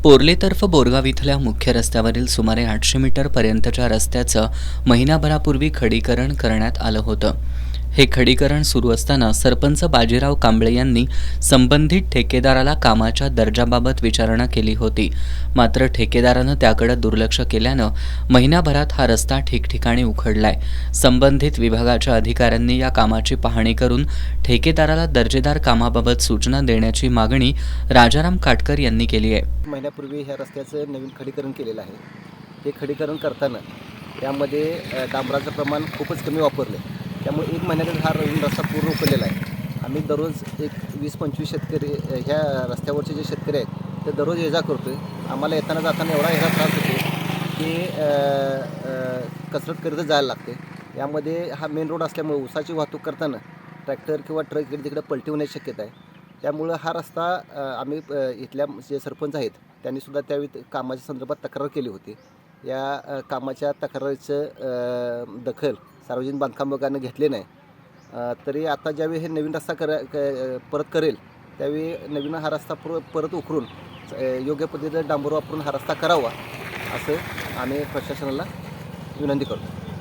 पोर्लेतर्फ बोरगाव इथल्या मुख्य रस्त्यावरील सुमारे 800 मीटरपर्यंतच्या रस्त्याचं महिनाभरापूर्वी खडीकरण करण्यात आलं होतं. हे खडीकरण सुरू असताना सरपंच बाजीराव कांबळे यांनी संबंधित ठेकेदाराला कामाच्या दर्जाबाबत विचारणा केली होती. मात्र ठेकेदारानं त्याकडे दुर्लक्ष केल्यानं महिनाभरात हा रस्ता ठिकठिकाणी उखडलाय. संबंधित विभागाच्या अधिकाऱ्यांनी या कामाची पाहणी करून ठेकेदाराला दर्जेदार कामाबाबत सूचना देण्याची मागणी राजाराम काटकर यांनी केली आहे. महिन्यापूर्वी ह्या रस्त्याचं नवीन खडीकरण केलेलं आहे. हे खडीकरण करताना यामध्ये डांबराचं प्रमाण खूपच कमी वापरलं आहे. त्यामुळे 1 महिन्यातच हा नवीन रस्ता पूर्ण उकळलेला आहे. आम्ही दररोज एक 20-25 शेतकरी ह्या रस्त्यावरचे जे शेतकरी आहेत ते दररोज ये जा करतो आहे. आम्हाला येताना जाताना एवढा ह्याचा त्रास होतो की कसरत करतच जायला लागते. यामध्ये हा मेन रोड असल्यामुळे ऊसाची वाहतूक करताना ट्रॅक्टर किंवा ट्रक इकडे तिकडे पलटी होण्याची शक्यता आहे. त्यामुळं हा रस्ता आम्ही इथल्या जे सरपंच आहेत त्यांनीसुद्धा त्यावेळी कामाच्या संदर्भात तक्रार केली होती. या कामाच्या तक्रारीचं दखल सार्वजनिक बांधकाम विभागाने घेतले नाही. तरी आता ज्यावेळी हे नवीन रस्ता परत करेल त्यावेळी नवीन हा रस्ता परत उकरून योग्य पद्धतीने डांबर वापरून हा रस्ता करावा असं आम्ही प्रशासनाला विनंती करतो.